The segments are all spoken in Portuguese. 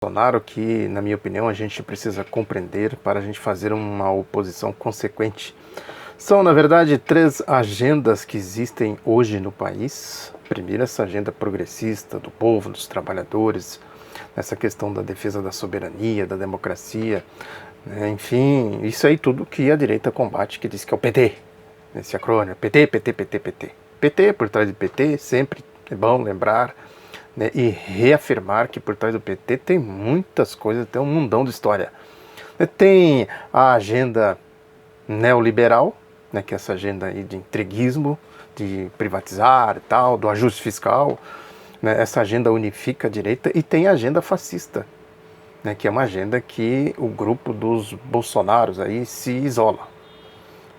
Bolsonaro que, na minha opinião, a gente precisa compreender para a gente fazer uma oposição consequente. São, na verdade, três agendas que existem hoje no país. Primeiro, essa agenda progressista do povo, dos trabalhadores, essa questão da defesa da soberania, da democracia, né? Enfim, isso aí tudo que a direita combate, que diz que é o PT, esse acrônimo, PT, PT, PT, PT. PT, por trás de PT, sempre é bom lembrar, né, e reafirmar que por trás do PT tem muitas coisas, tem um mundão de história. Tem a agenda neoliberal, né, que é essa agenda aí de entreguismo, de privatizar e tal, do ajuste fiscal, né, essa agenda unifica a direita, e tem a agenda fascista, né, que é uma agenda que o grupo dos Bolsonaros aí se isola,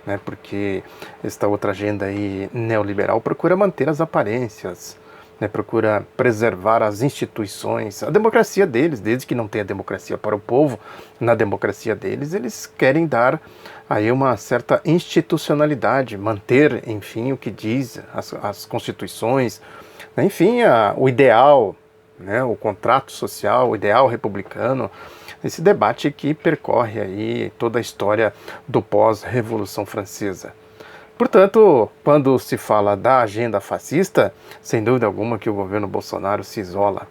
né, porque esta outra agenda aí neoliberal procura manter as aparências, né, procura preservar as instituições, a democracia deles, desde que não tenha democracia para o povo, na democracia deles eles querem dar aí uma certa institucionalidade, manter, enfim, o que diz as constituições, né, enfim, o ideal, né, o contrato social, o ideal republicano, esse debate que percorre aí toda a história do pós-Revolução Francesa. Portanto, quando se fala da agenda fascista, sem dúvida alguma que o governo Bolsonaro se isola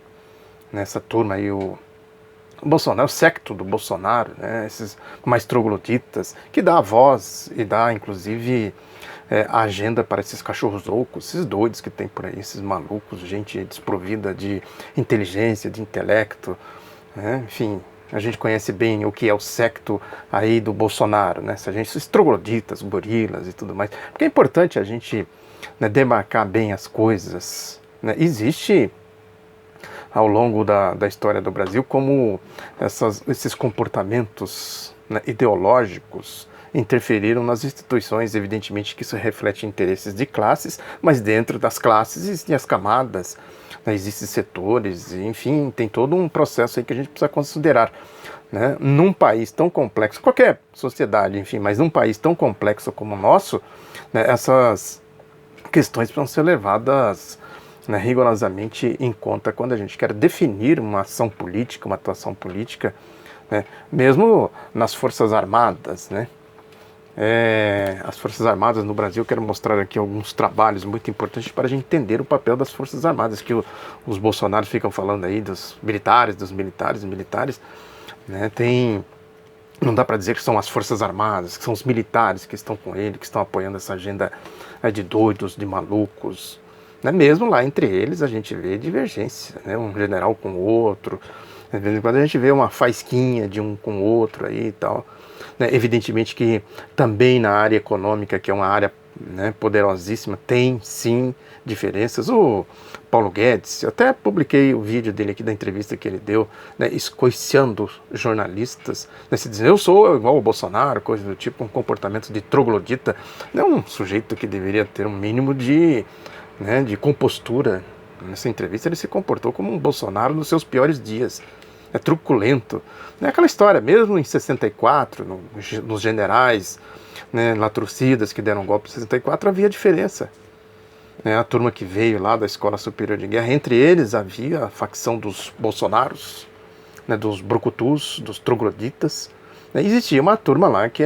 nessa turma aí, o Bolsonaro, o secto do Bolsonaro, né, esses mais trogloditas, que dá a voz e dá, inclusive, a agenda para esses cachorros loucos, esses doidos que tem por aí, esses malucos, gente desprovida de inteligência, de intelecto, né, enfim. A gente conhece bem o que é o secto aí do Bolsonaro, né? Esses trogloditas, gorilas e tudo mais. Porque é importante a gente, né, demarcar bem as coisas, né? Existe ao longo da história do Brasil como esses comportamentos, né, ideológicos interferiram nas instituições. Evidentemente que isso reflete interesses de classes, mas dentro das classes existem as camadas, né, existem setores, enfim, tem todo um processo aí que a gente precisa considerar, né? Num país tão complexo, qualquer sociedade, enfim, mas num país tão complexo como o nosso, né, essas questões precisam ser levadas, né, rigorosamente em conta quando a gente quer definir uma ação política, uma atuação política, né, mesmo nas Forças Armadas, né? As Forças Armadas no Brasil, eu quero mostrar aqui alguns trabalhos muito importantes para a gente entender o papel das Forças Armadas, que os bolsonaros ficam falando aí dos militares, né? Não dá para dizer que são as Forças Armadas, que são os militares que estão com ele, que estão apoiando essa agenda de doidos, de malucos, né? Mesmo lá entre eles a gente vê divergência, né? Um general com o outro, de vez em quando a gente vê uma faisquinha de um com o outro aí e tal, né? Evidentemente que também na área econômica, que é uma área, né, poderosíssima, tem sim diferenças. O Paulo Guedes, eu até publiquei o vídeo dele aqui da entrevista que ele deu, né, escoiciando jornalistas, né, se dizendo eu sou igual ao Bolsonaro, coisa do tipo, um comportamento de troglodita. Não é um sujeito que deveria ter um mínimo de, né, de compostura. Nessa entrevista ele se comportou como um Bolsonaro nos seus piores dias. É truculento. É aquela história, mesmo em 64, nos generais, né, latrocidas que deram golpe em 64, havia diferença. A turma que veio lá da Escola Superior de Guerra, entre eles havia a facção dos Bolsonaros, né, dos brucutus, dos trogloditas. Existia uma turma lá que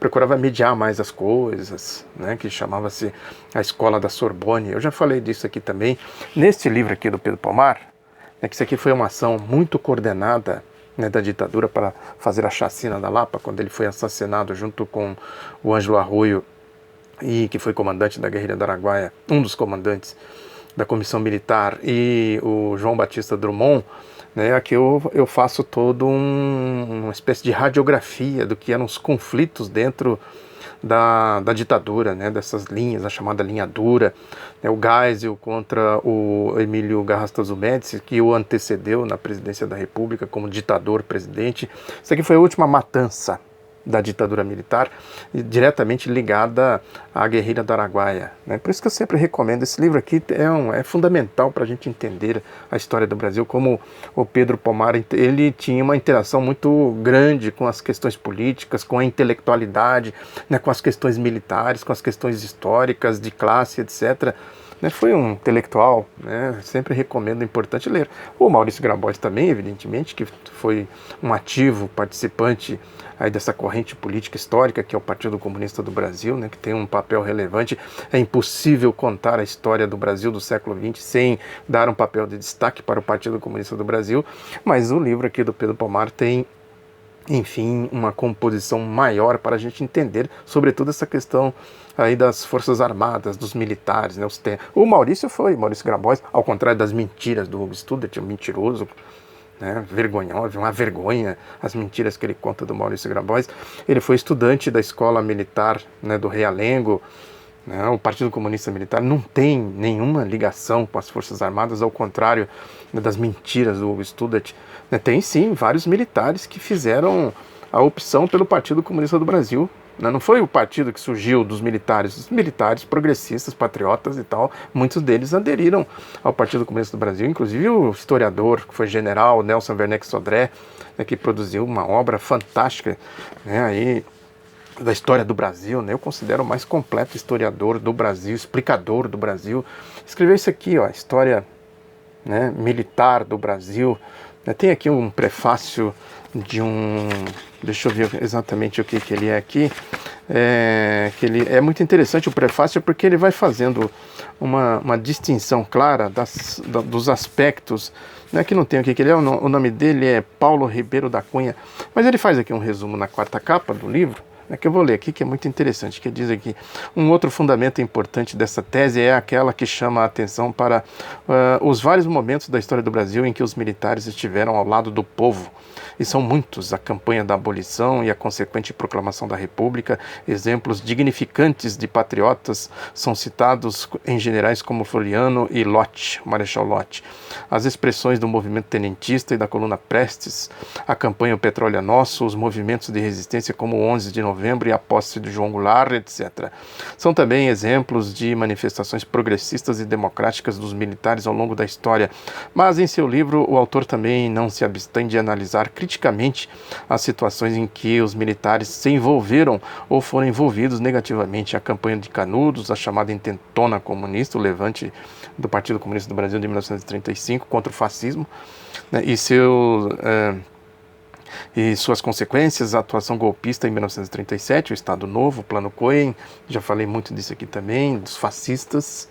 procurava mediar mais as coisas, né, que chamava-se a Escola da Sorbonne. Eu já falei disso aqui também, neste livro aqui do Pedro Pomar, que isso aqui foi uma ação muito coordenada, né, da ditadura para fazer a chacina da Lapa, quando ele foi assassinado junto com o Ângelo Arroio, e que foi comandante da guerrilha do Araguaia, um dos comandantes da comissão militar, e o João Batista Drummond, né, aqui eu faço todo uma espécie de radiografia do que eram os conflitos dentro da ditadura, né, dessas linhas, a chamada linha dura, né, o Geisel contra o Emílio Garrastazu Médici, que o antecedeu na presidência da República como ditador-presidente. Isso aqui foi a última matança da ditadura militar, diretamente ligada à guerrilha do Araguaia, né? Por isso que eu sempre recomendo esse livro aqui, é fundamental para a gente entender a história do Brasil, como o Pedro Pomar, ele tinha uma interação muito grande com as questões políticas, com a intelectualidade, né, com as questões militares, com as questões históricas, de classe, etc., né, foi um intelectual, né, sempre recomendo, é importante ler. O Maurício Grabois também, evidentemente, que foi um ativo participante aí dessa corrente política histórica que é o Partido Comunista do Brasil, né, que tem um papel relevante. É impossível contar a história do Brasil do século XX sem dar um papel de destaque para o Partido Comunista do Brasil, mas o livro aqui do Pedro Pomar tem, enfim, uma composição maior para a gente entender, sobretudo essa questão aí das Forças Armadas, dos militares, né? O Maurício Grabois, ao contrário das mentiras do Hugo Studart, um mentiroso, né, vergonhoso, uma vergonha as mentiras que ele conta do Maurício Grabois. Ele foi estudante da escola militar, né, do Realengo. Né, o Partido Comunista Militar não tem nenhuma ligação com as Forças Armadas, ao contrário, né, das mentiras do Hugo Studart. Né, tem sim vários militares que fizeram a opção pelo Partido Comunista do Brasil. Não foi o partido que surgiu dos militares, os militares progressistas, patriotas e tal, muitos deles aderiram ao Partido Comunista do Brasil, inclusive o historiador, que foi general, Nelson Werneck Sodré, né, que produziu uma obra fantástica, né, aí, da história do Brasil, né, eu considero o mais completo historiador do Brasil, explicador do Brasil. Escreveu isso aqui, ó, a história, né, militar do Brasil. Tem aqui um prefácio de um... Deixa eu ver exatamente o que ele é aqui. Que ele é muito interessante o prefácio, porque ele vai fazendo uma distinção clara dos aspectos, né, que não tem o que ele é. O nome dele é Paulo Ribeiro da Cunha, mas ele faz aqui um resumo na quarta capa do livro, que eu vou ler aqui, que é muito interessante, que diz aqui: um outro fundamento importante dessa tese é aquela que chama a atenção para os vários momentos da história do Brasil em que os militares estiveram ao lado do povo. E são muitos: a campanha da abolição e a consequente proclamação da República. Exemplos dignificantes de patriotas são citados em generais como Floriano e Lott, Marechal Lott. As expressões do movimento tenentista e da coluna Prestes, a campanha O Petróleo é Nosso, os movimentos de resistência como o 11 de novembro e a posse de João Goulart, etc. São também exemplos de manifestações progressistas e democráticas dos militares ao longo da história. Mas em seu livro, o autor também não se abstém de analisar criticamente as situações em que os militares se envolveram ou foram envolvidos negativamente: a campanha de Canudos, a chamada intentona comunista, o levante do Partido Comunista do Brasil de 1935 contra o fascismo, né, e suas consequências, a atuação golpista em 1937, o Estado Novo, o Plano Cohen, já falei muito disso aqui também, dos fascistas,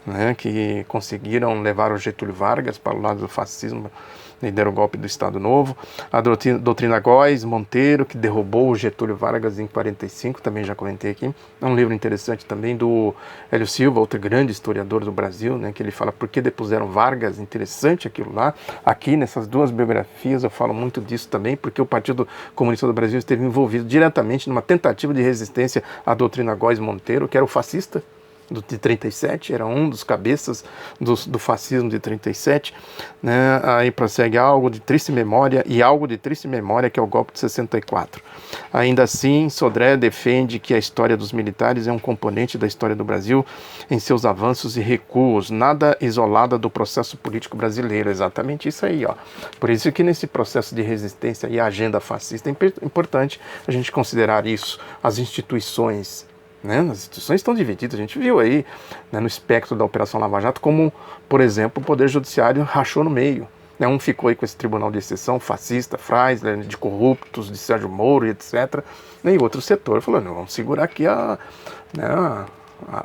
né, que conseguiram levar o Getúlio Vargas para o lado do fascismo e deram o golpe do Estado Novo. A doutrina Góes Monteiro, que derrubou o Getúlio Vargas em 1945, também já comentei aqui. É um livro interessante também do Hélio Silva, outro grande historiador do Brasil, né, que ele fala por que depuseram Vargas, interessante aquilo lá. Aqui nessas duas biografias eu falo muito disso também, porque o Partido Comunista do Brasil esteve envolvido diretamente numa tentativa de resistência à doutrina Góes Monteiro, que era o fascista de 37, era um dos cabeças do fascismo de 37, né? Aí prossegue algo de triste memória, que é o golpe de 64. Ainda assim, Sodré defende que a história dos militares é um componente da história do Brasil em seus avanços e recuos, nada isolada do processo político brasileiro. Exatamente isso aí, ó. Por isso que nesse processo de resistência e a agenda fascista é importante a gente considerar isso, as instituições, né? As instituições estão divididas, a gente viu aí, né, no espectro da Operação Lava Jato, como, por exemplo, o Poder Judiciário rachou no meio. Né? Um ficou aí com esse tribunal de exceção fascista, Freisler, de corruptos, de Sérgio Moro, etc. E o outro setor falou: não, vamos segurar aqui a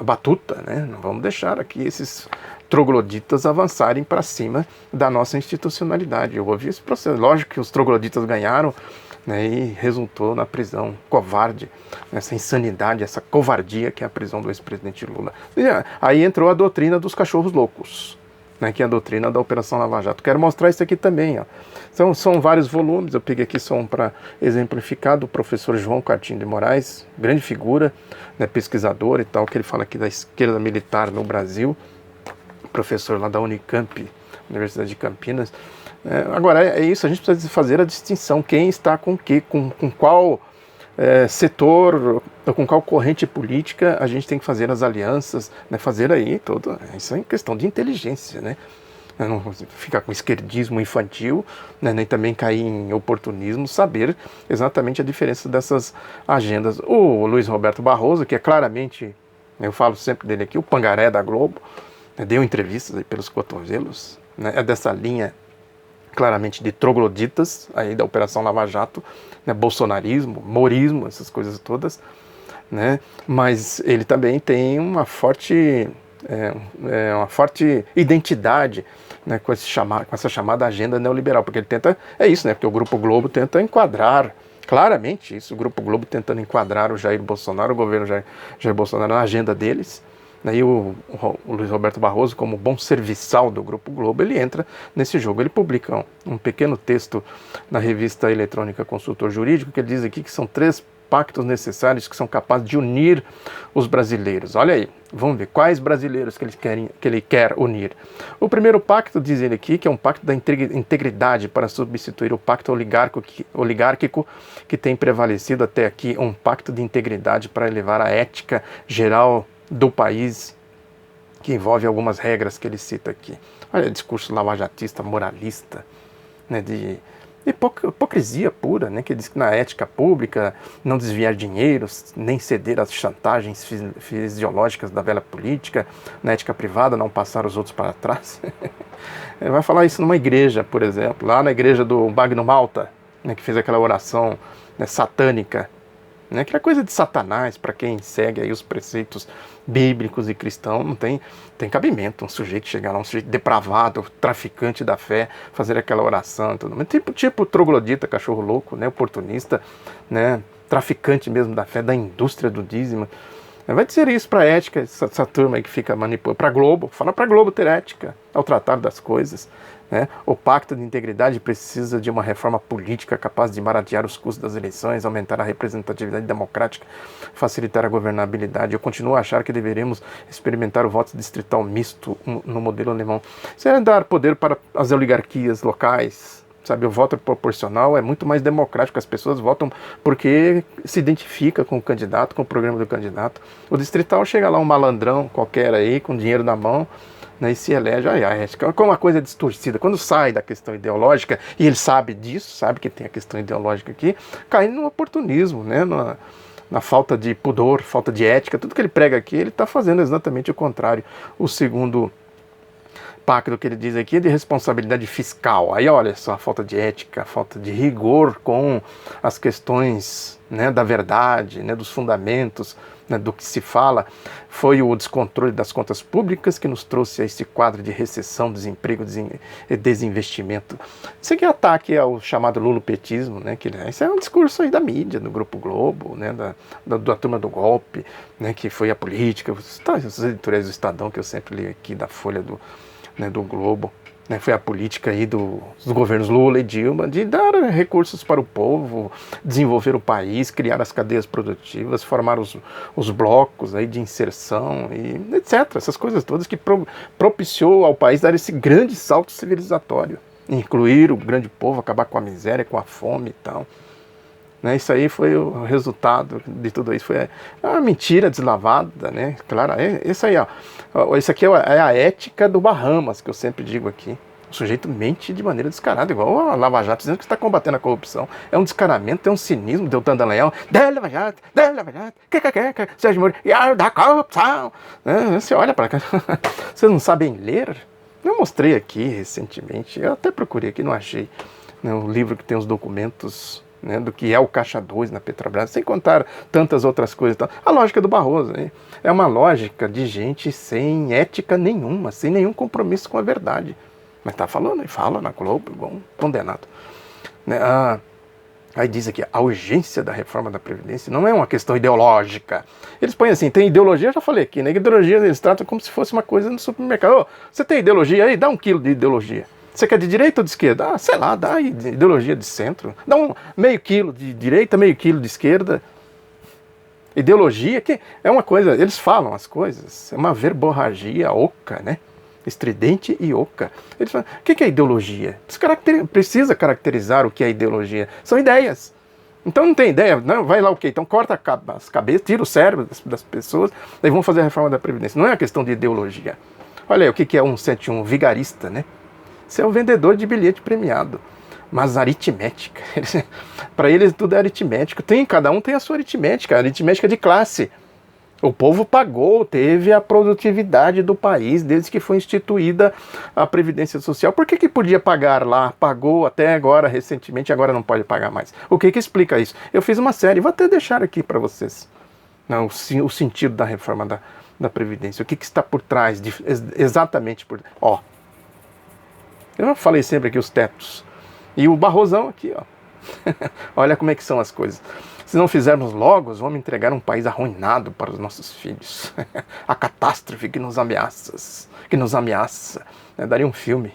batuta, né? Não vamos deixar aqui esses trogloditas avançarem para cima da nossa institucionalidade. Eu ouvi esse processo. Lógico que os trogloditas ganharam, né, e resultou na prisão covarde, essa insanidade, essa covardia que é a prisão do ex-presidente Lula. E aí entrou a doutrina dos cachorros loucos, né, que é a doutrina da Operação Lava Jato. Quero mostrar isso aqui também, ó. São vários volumes, eu peguei aqui só um para exemplificar, do professor João Cartinho de Moraes, grande figura, né, pesquisador e tal, que ele fala aqui da esquerda militar no Brasil, professor lá da Unicamp, Universidade de Campinas. Agora, é isso, a gente precisa fazer a distinção, quem está com qual setor, com qual corrente política a gente tem que fazer as alianças, né, fazer aí todo, isso é questão de inteligência, né, não ficar com esquerdismo infantil, né, nem também cair em oportunismo, saber exatamente a diferença dessas agendas. O Luiz Roberto Barroso, que é claramente, eu falo sempre dele aqui, o pangaré da Globo, deu entrevistas aí pelos cotovelos, né? É dessa linha claramente de trogloditas aí da Operação Lava Jato, né? Bolsonarismo, morismo, essas coisas todas, né? Mas ele também tem uma forte identidade, né, com essa chamada agenda neoliberal, porque ele tenta, é isso, né, porque o Grupo Globo tenta enquadrar, claramente isso, o Grupo Globo tentando enquadrar o Jair Bolsonaro, o governo Jair Bolsonaro na agenda deles, né, e o Luiz Roberto Barroso, como bom serviçal do Grupo Globo, ele entra nesse jogo. Ele publica um pequeno texto na revista eletrônica Consultor Jurídico, que ele diz aqui que são 3 pactos necessários que são capazes de unir os brasileiros. Olha aí, vamos ver quais brasileiros que ele quer unir. O primeiro pacto, diz ele aqui, que é um pacto da integridade para substituir o pacto oligárquico que tem prevalecido até aqui, um pacto de integridade para elevar a ética geral do país, que envolve algumas regras que ele cita aqui. Olha, discurso lavajatista, moralista, né, de hipocrisia pura, né, que diz que na ética pública não desviar dinheiro, nem ceder às chantagens fisiológicas da velha política, na ética privada não passar os outros para trás. Ele vai falar isso numa igreja, por exemplo, lá na igreja do Magno Malta, né, que fez aquela oração, né, satânica, né, aquela coisa de Satanás, para quem segue aí os preceitos bíblicos e cristãos, não tem cabimento um sujeito chegar lá, um sujeito depravado, traficante da fé, fazer aquela oração, tudo. Tipo troglodita, cachorro louco, né, oportunista, né, traficante mesmo da fé, da indústria do dízimo. Vai dizer isso para a ética, essa turma aí que fica manipulando, para a Globo, fala para a Globo ter ética ao tratar das coisas, né? O pacto de integridade precisa de uma reforma política capaz de baratear os custos das eleições, aumentar a representatividade democrática, facilitar a governabilidade. Eu continuo a achar que deveríamos experimentar o voto distrital misto no modelo alemão. Isso é dar poder para as oligarquias locais, sabe? O voto proporcional é muito mais democrático, as pessoas votam porque se identifica com o candidato, com o programa do candidato. O distrital chega lá um malandrão qualquer aí, com dinheiro na mão, né, e se elege. Olha, a ética, como uma coisa distorcida. Quando sai da questão ideológica, e ele sabe disso, sabe que tem a questão ideológica aqui, cai no oportunismo, né, na falta de pudor, falta de ética. Tudo que ele prega aqui, ele está fazendo exatamente o contrário. O segundo pacto que ele diz aqui é de responsabilidade fiscal. Aí olha só, a falta de ética, a falta de rigor com as questões, né, da verdade, né, dos fundamentos, né, do que se fala. Foi o descontrole das contas públicas que nos trouxe a esse quadro de recessão, desemprego e desinvestimento. Isso aqui é ataque ao chamado lulopetismo, né, que isso é um discurso aí da mídia, do Grupo Globo, né, da turma do golpe, né, que foi a política, os editoriais do Estadão que eu sempre li aqui, da Folha do Globo, né, foi a política aí dos governos Lula e Dilma de dar recursos para o povo, desenvolver o país, criar as cadeias produtivas, formar os blocos aí de inserção e etc. Essas coisas todas que propiciou ao país dar esse grande salto civilizatório, incluir o grande povo, acabar com a miséria, com a fome e tal. Né, isso aí foi o resultado de tudo isso, foi uma mentira deslavada, né? Claro, isso aí, ó, isso aqui é a ética do Bahamas, que eu sempre digo aqui. O sujeito mente de maneira descarada, igual a Lava Jato, dizendo que está combatendo a corrupção. É um descaramento, é um cinismo, deu Dallagnol, da Lava Jato, Sérgio Moro, da corrupção. Você olha para cá, vocês não sabem ler? Eu mostrei aqui recentemente, eu até procurei aqui, não achei, né, um livro que tem os documentos, né, do que é o Caixa 2 na Petrobras, sem contar tantas outras coisas. A lógica do Barroso, né, é uma lógica de gente sem ética nenhuma, sem nenhum compromisso com a verdade. Mas está falando, e fala na Globo, igual um condenado. Né, aí diz aqui, a urgência da reforma da Previdência não é uma questão ideológica. Eles põem assim, tem ideologia, eu já falei aqui, né, ideologia eles tratam como se fosse uma coisa no supermercado. Você tem ideologia aí? Dá 1 quilo de ideologia. Você quer de direita ou de esquerda? Sei lá, dá ideologia de centro. Dá meio quilo de direita, meio quilo de esquerda. Ideologia, que é uma coisa, eles falam as coisas, é uma verborragia oca, né? Estridente e oca. Eles falam, o que é ideologia? Precisa caracterizar o que é ideologia. São ideias. Então não tem ideia, não, vai lá o quê? Então corta as cabeças, tira o cérebro das pessoas, daí vão fazer a reforma da Previdência. Não é uma questão de ideologia. Olha aí, o que é 171? Vigarista, né? Você é um vendedor de bilhete premiado, mas aritmética. Para eles tudo é aritmético. Cada um tem a sua aritmética de classe. O povo pagou, teve a produtividade do país desde que foi instituída a Previdência Social. Por que podia pagar lá? Pagou até agora, recentemente, agora não pode pagar mais. O que explica isso? Eu fiz uma série, vou até deixar aqui para vocês. Não, o sentido da reforma da Previdência. O que está por trás, exatamente por... Ó, eu falei sempre aqui os tetos. E o Barrosão aqui, ó. Olha como é que são as coisas. Se não fizermos logo, vamos entregar um país arruinado para os nossos filhos. A catástrofe que nos ameaça. Daria um filme.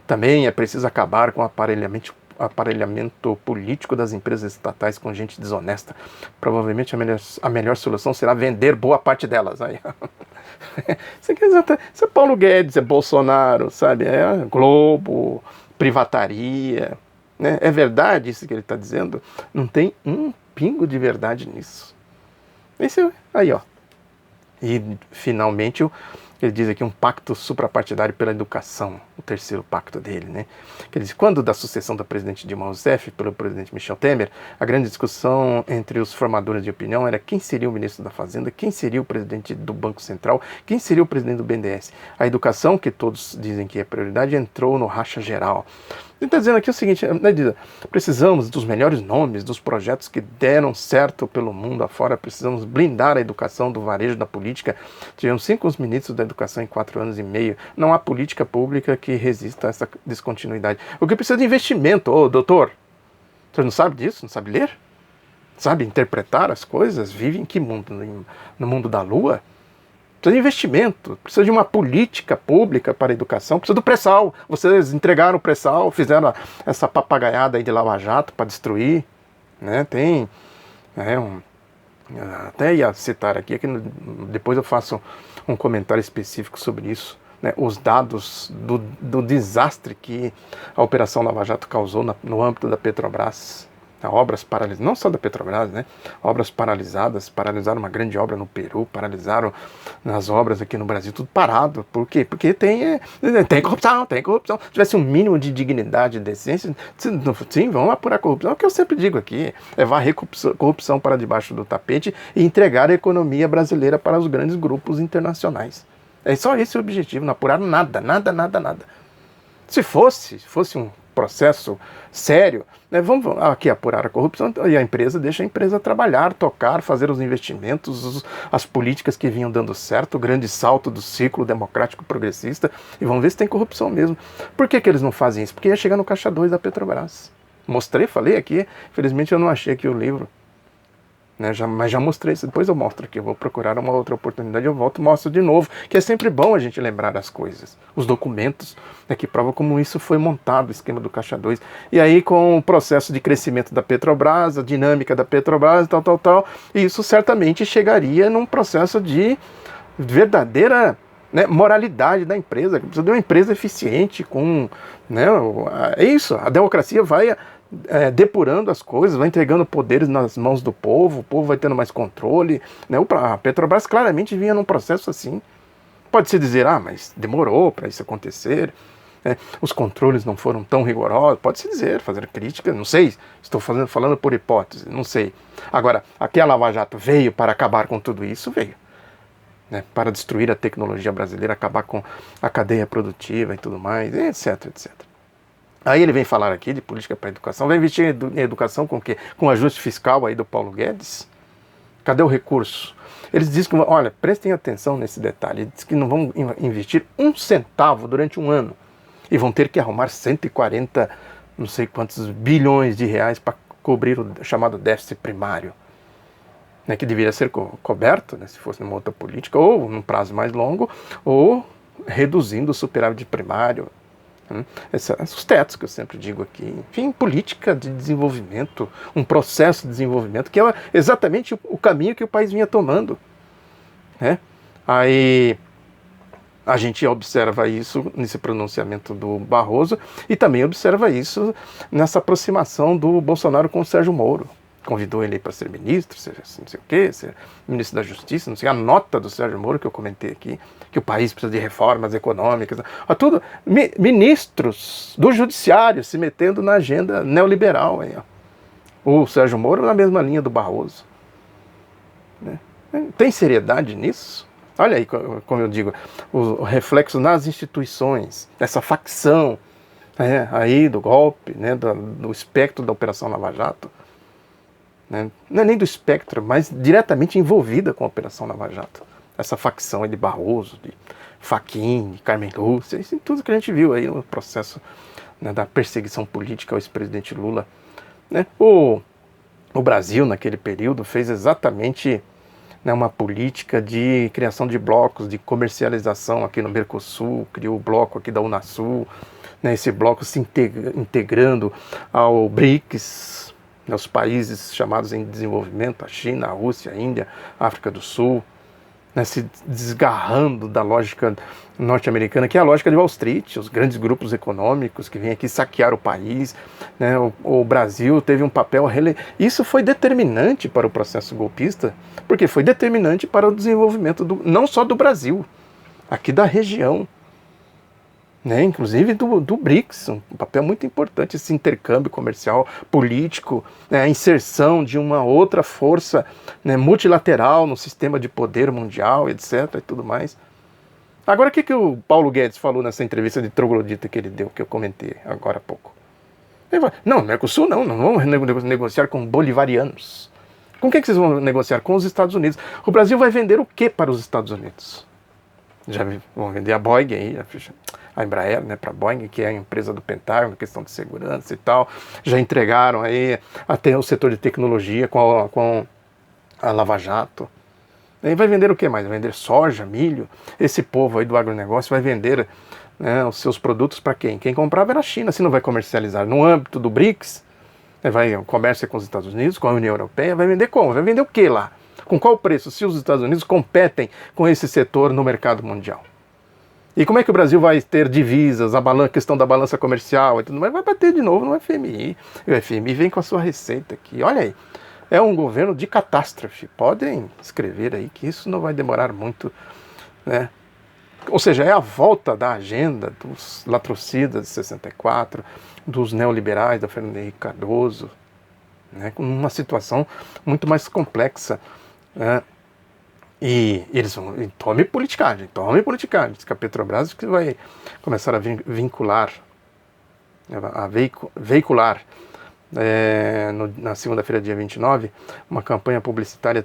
Também é preciso acabar com o aparelhamento político das empresas estatais com gente desonesta. Provavelmente a melhor solução será vender boa parte delas. Aí. Isso é Paulo Guedes, é Bolsonaro, sabe? É Globo, privataria. Né? É verdade isso que ele está dizendo? Não tem um pingo de verdade nisso. Esse aí, ó. E, finalmente, ele diz aqui um pacto suprapartidário pela educação, o terceiro pacto dele, né? Ele diz, quando da sucessão da presidente Dilma Rousseff pelo presidente Michel Temer, a grande discussão entre os formadores de opinião era quem seria o ministro da Fazenda, quem seria o presidente do Banco Central, quem seria o presidente do BNDES. A educação, que todos dizem que é prioridade, entrou no racha geral. Ele está dizendo aqui o seguinte, né, diz, precisamos dos melhores nomes, dos projetos que deram certo pelo mundo afora, precisamos blindar a educação do varejo da política. Tivemos 5 ministros da educação em 4 anos e meio. Não há política pública que resista a essa descontinuidade. O que precisa de investimento, ô doutor? Você não sabe disso? Não sabe ler? Sabe interpretar as coisas? Vive em que mundo? No mundo da lua? Precisa de investimento, precisa de uma política pública para a educação, precisa do pré-sal. Vocês entregaram o pré-sal, fizeram essa papagaiada aí de Lava Jato para destruir. Né? Tem até ia citar aqui, depois eu faço um comentário específico sobre isso. Né? Os dados do desastre que a Operação Lava Jato causou no âmbito da Petrobras. Obras paralisadas, não só da Petrobras, né? Obras paralisadas, paralisaram uma grande obra no Peru, paralisaram as obras aqui no Brasil, tudo parado. Por quê? Porque tem corrupção, tem corrupção. Se tivesse um mínimo de dignidade e decência, sim, vamos apurar a corrupção. É o que eu sempre digo aqui, é varrer corrupção para debaixo do tapete e entregar a economia brasileira para os grandes grupos internacionais. É só esse o objetivo, não apuraram nada. Se fosse um processo sério, né, vamos aqui apurar a corrupção e a empresa deixa a empresa trabalhar, tocar, fazer os investimentos, as políticas que vinham dando certo, o grande salto do ciclo democrático progressista, e vamos ver se tem corrupção mesmo. Por que eles não fazem isso? Porque ia chegar no caixa 2 da Petrobras. Mostrei, falei aqui, infelizmente eu não achei aqui o livro. Né, mas já mostrei isso, depois eu mostro aqui, eu vou procurar uma outra oportunidade, eu volto e mostro de novo, que é sempre bom a gente lembrar as coisas, os documentos, né, que provam como isso foi montado, o esquema do Caixa 2, e aí com o processo de crescimento da Petrobras, a dinâmica da Petrobras, tal, e isso certamente chegaria num processo de verdadeira, né, moralidade da empresa, precisa de uma empresa eficiente, né, é isso, a democracia vai depurando as coisas, vai entregando poderes nas mãos do povo, o povo vai tendo mais controle. Né? A Petrobras claramente vinha num processo assim. Pode-se dizer, mas demorou para isso acontecer, né? Os controles não foram tão rigorosos, pode-se dizer, fazer crítica, não sei, estou falando por hipótese, não sei. Agora, aqui a Lava Jato veio para acabar com tudo isso, veio. Né? Para destruir a tecnologia brasileira, acabar com a cadeia produtiva e tudo mais, etc, etc. Aí ele vem falar aqui de política para a educação. Vai investir em educação com o quê? Com o ajuste fiscal aí do Paulo Guedes? Cadê o recurso? Eles dizem que, olha, prestem atenção nesse detalhe. Eles dizem que não vão investir 1 centavo durante um ano. E vão ter que arrumar 140, não sei quantos bilhões de reais para cobrir o chamado déficit primário. Né, que deveria ser coberto, né, se fosse numa outra política, ou num prazo mais longo, ou reduzindo o superávit primário. Os tetos que eu sempre digo aqui, enfim, política de desenvolvimento, um processo de desenvolvimento que é exatamente o caminho que o país vinha tomando. Né? Aí a gente observa isso nesse pronunciamento do Barroso e também observa isso nessa aproximação do Bolsonaro com o Sérgio Moro. Convidou ele para ser ministro, não sei o quê, ser ministro da Justiça, não sei, a nota do Sérgio Moro que eu comentei aqui, que o país precisa de reformas econômicas, tudo, ministros do judiciário se metendo na agenda neoliberal. Aí, ó. O Sérgio Moro na mesma linha do Barroso. Né? Tem seriedade nisso? Olha aí, como eu digo, o reflexo nas instituições, essa facção aí do golpe, né, do espectro da Operação Lava Jato, né, não é nem do espectro, mas diretamente envolvida com a Operação Lava Jato. Essa facção aí de Barroso, de Fachin, de Carmen Lúcia, isso tudo que a gente viu aí no processo, né, da perseguição política ao ex-presidente Lula. Né? O Brasil, naquele período, fez exatamente, né, uma política de criação de blocos, de comercialização aqui no Mercosul, criou o bloco aqui da Unasul, né, esse bloco se integrando ao BRICS, né, os países chamados em desenvolvimento, a China, a Rússia, a Índia, a África do Sul, né, se desgarrando da lógica norte-americana, que é a lógica de Wall Street, os grandes grupos econômicos que vêm aqui saquear o país. Né, o Brasil teve um papel... Isso foi determinante para o processo golpista, porque foi determinante para o desenvolvimento não só do Brasil, aqui da região, né, inclusive do BRICS, um papel muito importante, esse intercâmbio comercial, político, né, a inserção de uma outra força, né, multilateral no sistema de poder mundial, etc. e tudo mais. Agora, o que o Paulo Guedes falou nessa entrevista de troglodita que ele deu, que eu comentei agora há pouco? Ele falou, não, Mercosul não vamos negociar com bolivarianos. Com quem que vocês vão negociar? Com os Estados Unidos. O Brasil vai vender o que para os Estados Unidos? Já vão vender a Boeing aí, a Embraer, né, para a Boeing, que é a empresa do Pentágono, questão de segurança e tal. Já entregaram aí até o setor de tecnologia com a Lava Jato. E vai vender o que mais? Vai vender soja, milho. Esse povo aí do agronegócio vai vender, né, os seus produtos para quem? Quem comprava era a China, se não vai comercializar no âmbito do BRICS, vai comércio com os Estados Unidos, com a União Europeia, vai vender como? Vai vender o que lá? Com qual preço? Se os Estados Unidos competem com esse setor no mercado mundial. E como é que o Brasil vai ter divisas, a questão da balança comercial e tudo mais? Vai bater de novo no FMI. E o FMI vem com a sua receita aqui. Olha aí, é um governo de catástrofe. Podem escrever aí que isso não vai demorar muito, né? Ou seja, é a volta da agenda dos latrocidas de 64, dos neoliberais, da Fernando Henrique Cardoso, né? Com uma situação muito mais complexa, né? E eles vão, tome politicagem, diz que a Petrobras que vai começar a vincular, a veicular, na segunda-feira, dia 29, uma campanha publicitária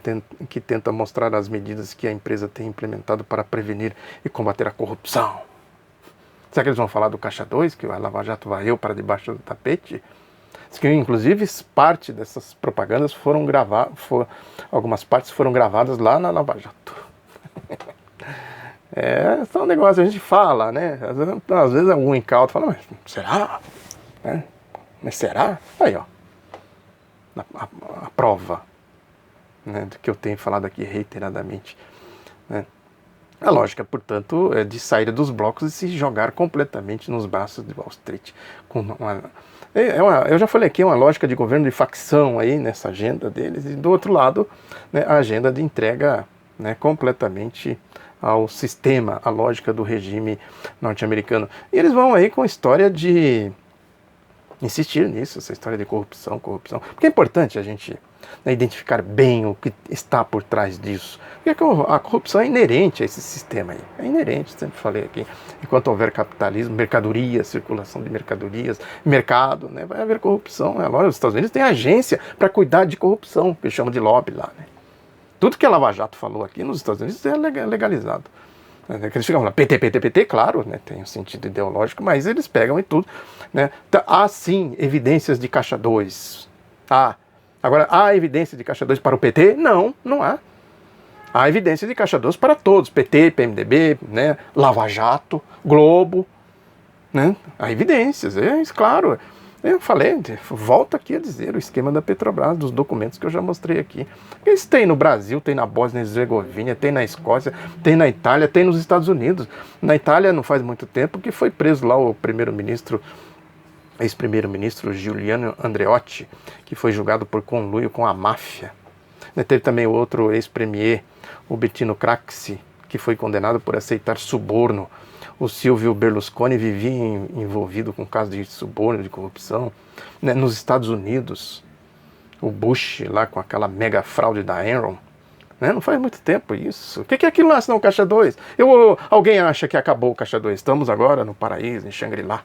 que tenta mostrar as medidas que a empresa tem implementado para prevenir e combater a corrupção. Será que eles vão falar do Caixa 2, que a Lava Jato varreu para debaixo do tapete? Que, inclusive, parte dessas propagandas foram gravadas, algumas partes foram gravadas lá na Lava Jato. São um negócio que a gente fala, né? Às vezes algum incauto fala, mas será? Mas será? Aí, ó, a prova, né, do que eu tenho falado aqui reiteradamente, né? A lógica, portanto, é de sair dos blocos e se jogar completamente nos braços de Wall Street. Eu já falei aqui, é uma lógica de governo de facção aí nessa agenda deles, e do outro lado, né, a agenda de entrega, né, completamente ao sistema, a lógica do regime norte-americano. E eles vão aí com a história de insistir nisso, essa história de corrupção, porque é importante a gente, né, identificar bem o que está por trás disso. Porque a corrupção é inerente a esse sistema aí, é inerente, sempre falei aqui. Enquanto houver capitalismo, mercadoria, circulação de mercadorias, mercado, né, vai haver corrupção. Agora os Estados Unidos têm agência para cuidar de corrupção, que eles chamam de lobby lá, né. Tudo que a Lava Jato falou aqui nos Estados Unidos é legalizado. Eles ficam falando PT, claro, né, tem um sentido ideológico, mas eles pegam e tudo, né. Há sim evidências de Caixa 2. Agora, há evidência de Caixa 2 para o PT? Não há. Há evidência de Caixa 2 para todos, PT, PMDB, né, Lava Jato, Globo, né, há evidências, claro. Eu falei, volto aqui a dizer, o esquema da Petrobras, dos documentos que eu já mostrei aqui. Isso tem no Brasil, tem na Bósnia e Herzegovina, tem na Escócia, tem na Itália, tem nos Estados Unidos. Na Itália, não faz muito tempo, que foi preso lá o ex-primeiro-ministro Giuliano Andreotti, que foi julgado por conluio com a máfia. Teve também o outro ex-premier, o Bettino Craxi, que foi condenado por aceitar suborno. O Silvio Berlusconi vivia envolvido com casos de suborno, de corrupção. Nos Estados Unidos, o Bush lá com aquela mega fraude da Enron, Né? Não faz muito tempo isso. O que é aquilo lá, senão o Caixa 2? Alguém acha que acabou o Caixa 2? Estamos agora no paraíso, em Shangri-La.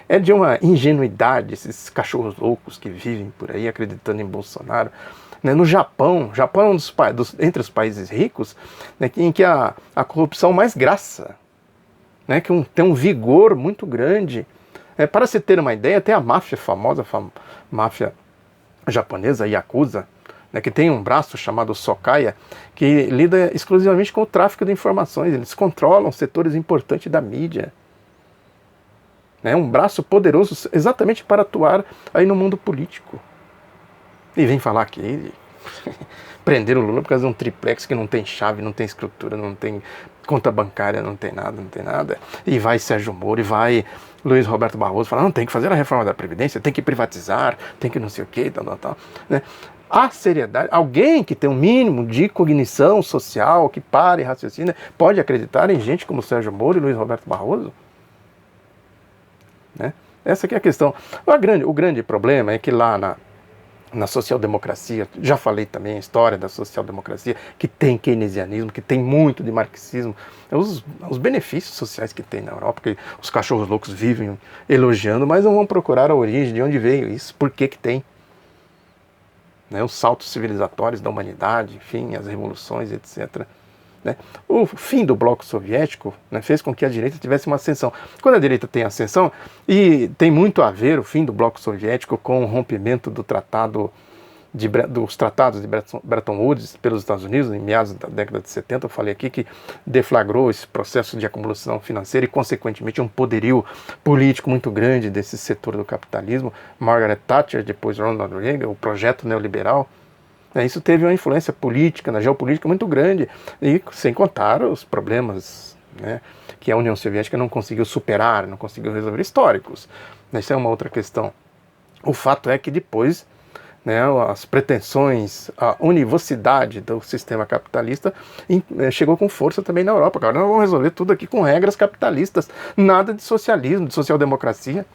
É de uma ingenuidade esses cachorros loucos que vivem por aí acreditando em Bolsonaro. Né? No Japão é um entre os países ricos, né, em que a corrupção mais graça, né, que tem um vigor muito grande. Para se ter uma ideia, tem a máfia famosa, máfia japonesa, Yakuza, né, que tem um braço chamado Sokaya, que lida exclusivamente com o tráfico de informações. Eles controlam setores importantes da mídia. É um braço poderoso exatamente para atuar aí no mundo político. E vem falar que prenderam o Lula por causa de um triplex que não tem chave, não tem escritura, não tem conta bancária, não tem nada. E vai Sérgio Moro, e vai Luiz Roberto Barroso falar, não, tem que fazer a reforma da Previdência, tem que privatizar, tem que não sei o quê, tal. Né? A seriedade, alguém que tem um mínimo de cognição social, que pare e raciocina, pode acreditar em gente como Sérgio Moro e Luiz Roberto Barroso? Né? Essa aqui é a questão. O grande problema é que lá na social-democracia, já falei também a história da social-democracia, que tem keynesianismo, que tem muito de marxismo, os benefícios sociais que tem na Europa, que os cachorros loucos vivem elogiando, mas não vão procurar a origem, de onde veio isso, por que tem. Né? Os saltos civilizatórios da humanidade, enfim, as revoluções, etc. Né? O fim do bloco soviético, né, fez com que a direita tivesse uma ascensão. Quando a direita tem ascensão, e tem muito a ver o fim do bloco soviético com o rompimento dos tratados de Bretton Woods pelos Estados Unidos, em meados da década de 70, eu falei aqui que deflagrou esse processo de acumulação financeira e, consequentemente, um poderio político muito grande desse setor do capitalismo. Margaret Thatcher, depois Ronald Reagan, o projeto neoliberal. Isso teve uma influência política, na geopolítica, muito grande, e sem contar os problemas, né, que a União Soviética não conseguiu superar, não conseguiu resolver, históricos. Isso é uma outra questão. O fato é que depois, né, as pretensões, a univocidade do sistema capitalista chegou com força também na Europa. Agora nós vamos resolver tudo aqui com regras capitalistas, nada de socialismo, de social-democracia.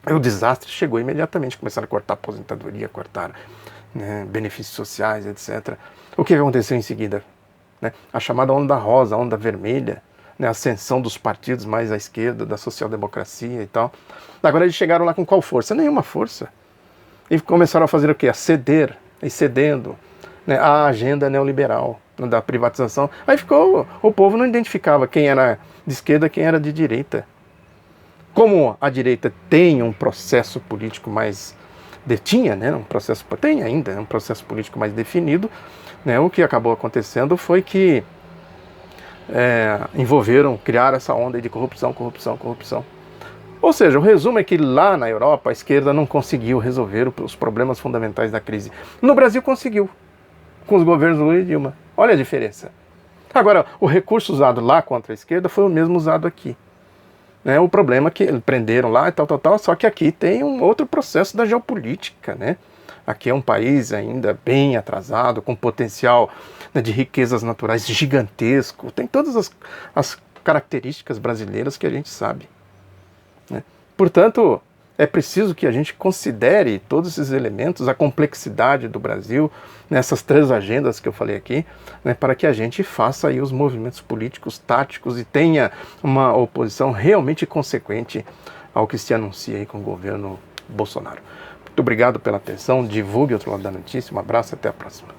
O desastre chegou imediatamente, começaram a cortar aposentadoria, cortaram, né, benefícios sociais, etc. O que aconteceu em seguida? Né? A chamada onda rosa, a onda vermelha, né, a ascensão dos partidos mais à esquerda, da social-democracia e tal. Agora eles chegaram lá com qual força? Nenhuma força. E começaram a fazer o quê? A ceder, e cedendo, né, a agenda neoliberal, né, da privatização. Aí o povo não identificava quem era de esquerda, quem era de direita. Como a direita tem um processo político mais tem ainda um processo político mais definido, né, o que acabou acontecendo foi que criaram essa onda de corrupção. Ou seja, o resumo é que lá na Europa a esquerda não conseguiu resolver os problemas fundamentais da crise. No Brasil conseguiu, com os governos Lula e Dilma. Olha a diferença. Agora, o recurso usado lá contra a esquerda foi o mesmo usado aqui. Né, o problema é que prenderam lá e tal, só que aqui tem um outro processo da geopolítica, né? Aqui é um país ainda bem atrasado, com potencial, né, de riquezas naturais gigantesco, tem todas as características brasileiras que a gente sabe. Né? Portanto, é preciso que a gente considere todos esses elementos, a complexidade do Brasil, nessas três agendas que eu falei aqui, né, para que a gente faça aí os movimentos políticos, táticos e tenha uma oposição realmente consequente ao que se anuncia aí com o governo Bolsonaro. Muito obrigado pela atenção, divulgue o Outro Lado da Notícia, um abraço e até a próxima.